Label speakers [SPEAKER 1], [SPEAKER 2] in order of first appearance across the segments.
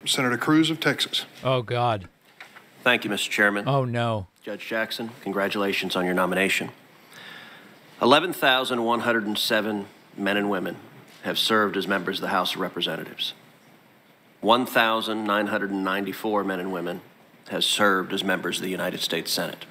[SPEAKER 1] Senator Cruz of Texas.
[SPEAKER 2] Oh, God.
[SPEAKER 3] Thank you, Mr. Chairman.
[SPEAKER 2] Oh, no.
[SPEAKER 3] Judge Jackson, congratulations on your nomination. 11,107 men and women have served as members of the House of Representatives. 1,994 men and women have served as members of the United States Senate.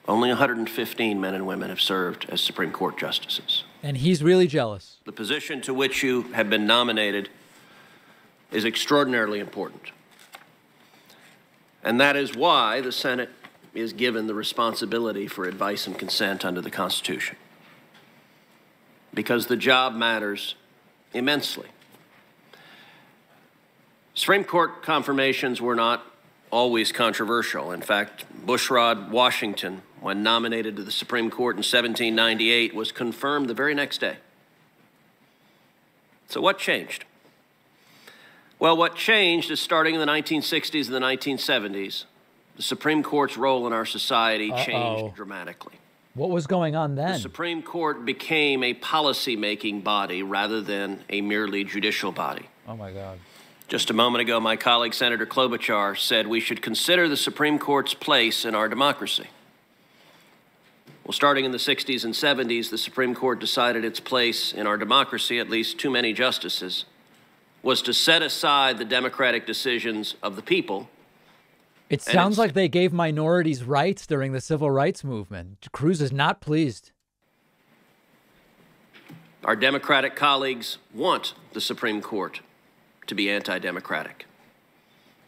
[SPEAKER 3] Only 115 men and women have served as Supreme Court justices.
[SPEAKER 2] And he's really jealous.
[SPEAKER 3] The position to which you have been nominated is extraordinarily important. And that is why the Senate is given the responsibility for advice and consent under the Constitution. Because the job matters immensely. Supreme Court confirmations were not always controversial. In fact, Bushrod Washington, when nominated to the Supreme Court in 1798, was confirmed the very next day. So what changed? Well, what changed is starting in the 1960s and the 1970s, the Supreme Court's role in our society changed dramatically.
[SPEAKER 2] What was going on then?
[SPEAKER 3] The Supreme Court became a policy-making body rather than a merely judicial body.
[SPEAKER 2] Oh, my God.
[SPEAKER 3] Just a moment ago, my colleague, Senator Klobuchar, said we should consider the Supreme Court's place in our democracy. Well, starting in the 60s and 70s, the Supreme Court decided its place in our democracy, at least too many justices, was to set aside the democratic decisions of the people.
[SPEAKER 2] It sounds like they gave minorities rights during the civil rights movement. Cruz is not pleased.
[SPEAKER 3] Our Democratic colleagues want the Supreme Court to be anti-democratic.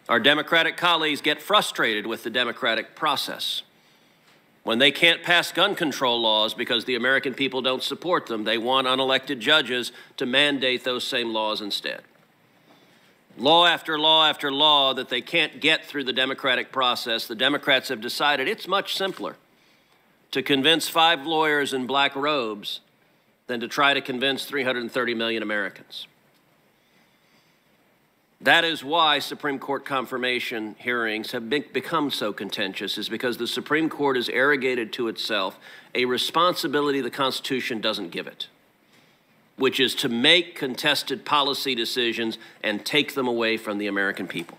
[SPEAKER 3] Our Democratic colleagues get frustrated with the democratic process. When they can't pass gun control laws because the American people don't support them, they want unelected judges to mandate those same laws instead. Law after law after law that they can't get through the democratic process, the Democrats have decided it's much simpler to convince 5 lawyers in black robes than to try to convince 330 million Americans. That is why Supreme Court confirmation hearings have become so contentious, is because the Supreme Court has arrogated to itself a responsibility the Constitution doesn't give it, which is to make contested policy decisions and take them away from the American people.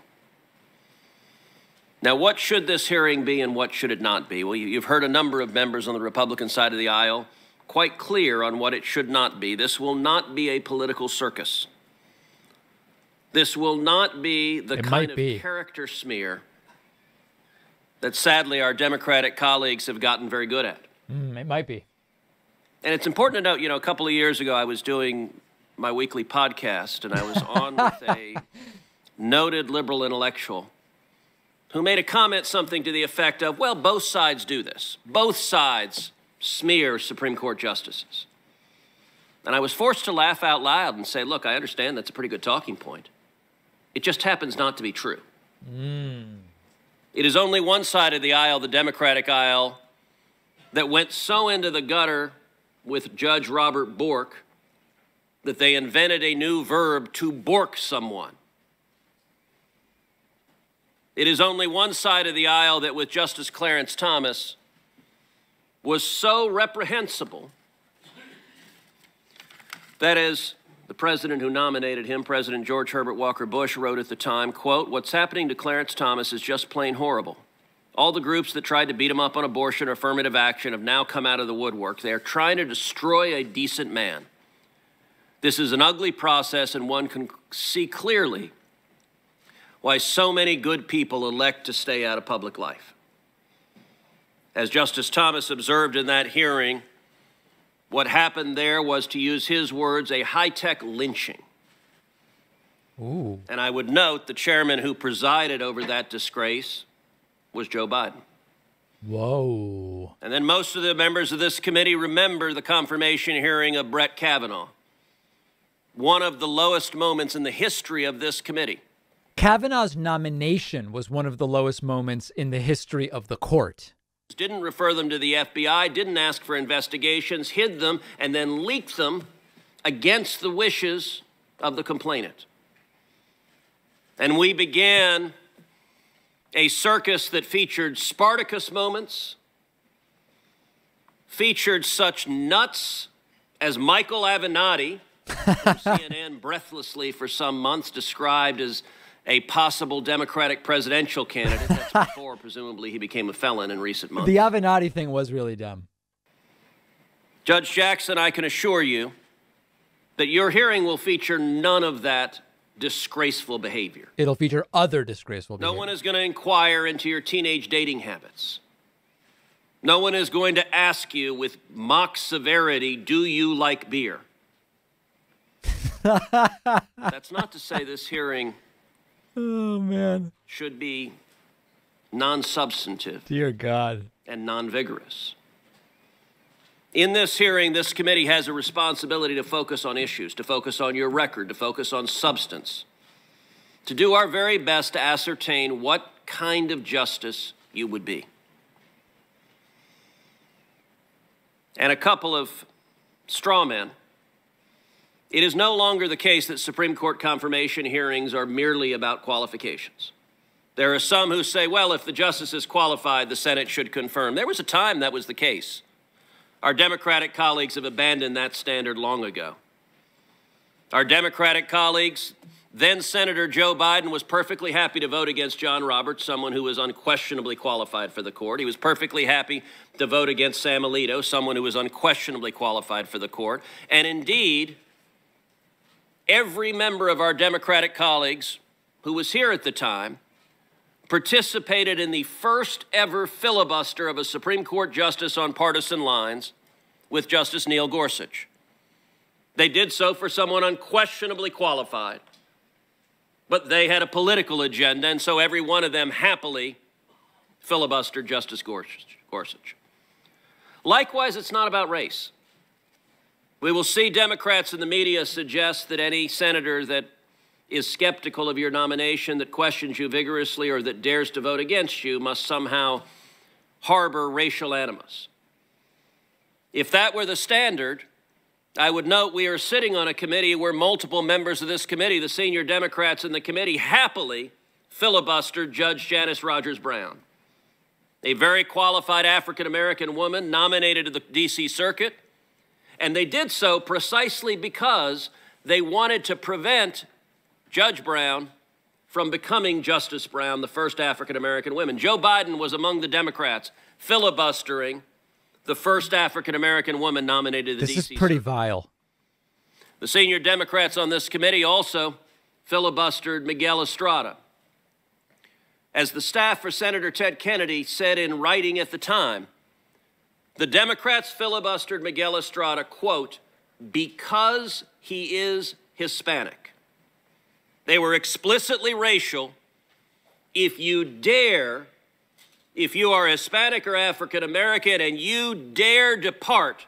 [SPEAKER 3] Now, what should this hearing be and what should it not be? Well, you've heard a number of members on the Republican side of the aisle quite clear on what it should not be. This will not be a political circus. This will not be the kind of character smear that sadly our Democratic colleagues have gotten very good at.
[SPEAKER 2] It might be.
[SPEAKER 3] And it's important to note, you know, a couple of years ago I was doing my weekly podcast and I was on with a noted liberal intellectual who made a comment, something to the effect of, well, both sides do this. Both sides smear Supreme Court justices. And I was forced to laugh out loud and say, look, I understand that's a pretty good talking point. It just happens not to be true. It is only one side of the aisle, the Democratic aisle, that went so into the gutter with Judge Robert Bork that they invented a new verb, to bork someone. It is only one side of the aisle that with Justice Clarence Thomas was so reprehensible that as the president who nominated him, President George Herbert Walker Bush, wrote at the time, quote, what's happening to Clarence Thomas is just plain horrible. All the groups that tried to beat him up on abortion or affirmative action have now come out of the woodwork. They are trying to destroy a decent man. This is an ugly process, and one can see clearly why so many good people elect to stay out of public life. As Justice Thomas observed in that hearing, what happened there was, to use his words, a high-tech lynching.
[SPEAKER 2] Ooh.
[SPEAKER 3] And I would note the chairman who presided over that disgrace was Joe Biden.
[SPEAKER 2] Whoa.
[SPEAKER 3] And then most of the members of this committee remember the confirmation hearing of Brett Kavanaugh, one of the lowest moments in the history of this committee.
[SPEAKER 2] Kavanaugh's nomination was one of the lowest moments in the history of the court.
[SPEAKER 3] Didn't refer them to the FBI, didn't ask for investigations, hid them, and then leaked them against the wishes of the complainant. And we began a circus that featured Spartacus moments, featured such nuts as Michael Avenatti, whom CNN breathlessly for some months described as a possible Democratic presidential candidate. That's before, presumably, he became a felon in recent months.
[SPEAKER 2] The Avenatti thing was really dumb.
[SPEAKER 3] Judge Jackson, I can assure you that your hearing will feature none of that disgraceful behavior.
[SPEAKER 2] It'll feature other disgraceful behavior.
[SPEAKER 3] No one is going to inquire into your teenage dating habits. No one is going to ask you with mock severity, do you like beer? That's not to say this hearing should be non-substantive.
[SPEAKER 2] Dear God.
[SPEAKER 3] And non-vigorous. In this hearing, this committee has a responsibility to focus on issues, to focus on your record, to focus on substance, to do our very best to ascertain what kind of justice you would be. And a couple of straw men. It is no longer the case that Supreme Court confirmation hearings are merely about qualifications. There are some who say, well, if the justice is qualified, the Senate should confirm. There was a time that was the case. Our Democratic colleagues have abandoned that standard long ago. Our Democratic colleagues, then Senator Joe Biden was perfectly happy to vote against John Roberts, someone who was unquestionably qualified for the court. He was perfectly happy to vote against Sam Alito, someone who was unquestionably qualified for the court. And indeed, every member of our Democratic colleagues who was here at the time participated in the first ever filibuster of a Supreme Court justice on partisan lines with Justice Neil Gorsuch. They did so for someone unquestionably qualified, but they had a political agenda, and so every one of them happily filibustered Justice Gorsuch. Likewise, it's not about race. We will see Democrats in the media suggest that any senator that is skeptical of your nomination, that questions you vigorously, or that dares to vote against you must somehow harbor racial animus. If that were the standard, I would note we are sitting on a committee where multiple members of this committee, the senior Democrats in the committee, happily filibustered Judge Janice Rogers Brown, a very qualified African-American woman nominated to the D.C. Circuit. And they did so precisely because they wanted to prevent Judge Brown from becoming Justice Brown, the first African-American woman. Joe Biden was among the Democrats filibustering the first African-American woman nominated to the D.C.
[SPEAKER 2] This is pretty vile.
[SPEAKER 3] The senior Democrats on this committee also filibustered Miguel Estrada. As the staff for Senator Ted Kennedy said in writing at the time, the Democrats filibustered Miguel Estrada, quote, because he is Hispanic. They were explicitly racial. If you are Hispanic or African American and you dare depart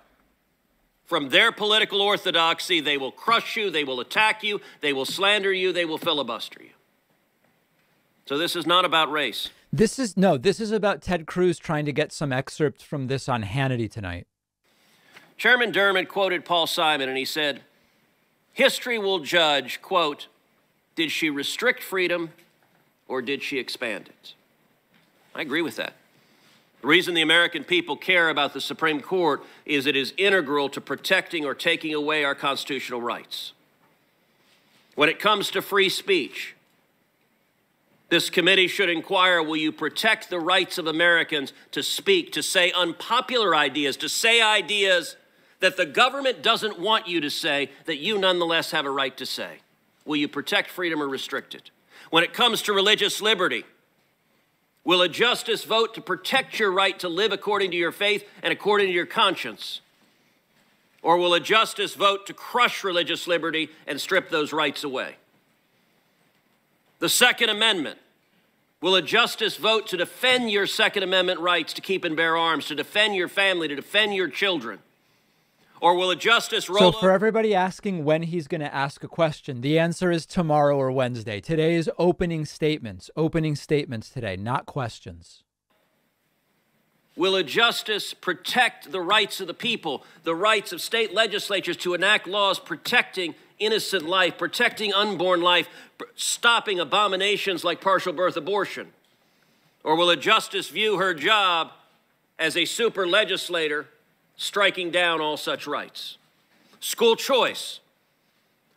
[SPEAKER 3] from their political orthodoxy, they will crush you, they will attack you, they will slander you, they will filibuster you. So this is not about race.
[SPEAKER 2] This is about Ted Cruz trying to get some excerpts from this on Hannity tonight.
[SPEAKER 3] Chairman Dermott quoted Paul Simon, and he said, history will judge, quote, did she restrict freedom or did she expand it? I agree with that. The reason the American people care about the Supreme Court is it is integral to protecting or taking away our constitutional rights. When it comes to free speech, this committee should inquire, will you protect the rights of Americans to speak, to say unpopular ideas, to say ideas that the government doesn't want you to say, that you nonetheless have a right to say? Will you protect freedom or restrict it? When it comes to religious liberty, will a justice vote to protect your right to live according to your faith and according to your conscience? Or will a justice vote to crush religious liberty and strip those rights away? The Second Amendment. Will a justice vote to defend your Second Amendment rights to keep and bear arms, to defend your family, to defend your children? Or will a justice roll
[SPEAKER 2] So for everybody asking when he's going to ask a question, the answer is tomorrow or Wednesday. Today is opening statements today, not questions.
[SPEAKER 3] Will a justice protect the rights of the people, the rights of state legislatures to enact laws protecting innocent life, protecting unborn life, stopping abominations like partial birth abortion? Or will a justice view her job as a super legislator striking down all such rights? School choice.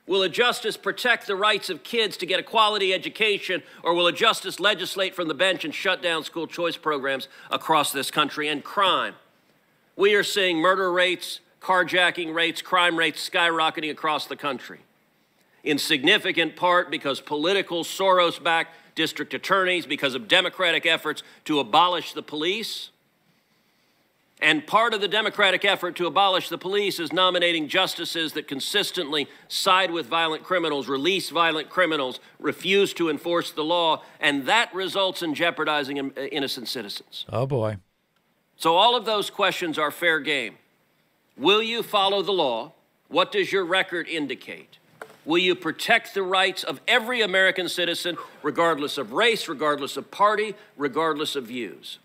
[SPEAKER 3] Will a justice protect the rights of kids to get a quality education, or will a justice legislate from the bench and shut down school choice programs across this country? And crime. We are seeing murder rates, carjacking rates, crime rates skyrocketing across the country, in significant part because political Soros-backed district attorneys, because of Democratic efforts to abolish the police. And part of the Democratic effort to abolish the police is nominating justices that consistently side with violent criminals, release violent criminals, refuse to enforce the law, and that results in jeopardizing innocent citizens.
[SPEAKER 2] Oh, boy.
[SPEAKER 3] So all of those questions are fair game. Will you follow the law? What does your record indicate? Will you protect the rights of every American citizen, regardless of race, regardless of party, regardless of views?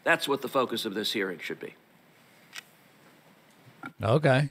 [SPEAKER 3] That's what the focus of this hearing should be.
[SPEAKER 2] Okay.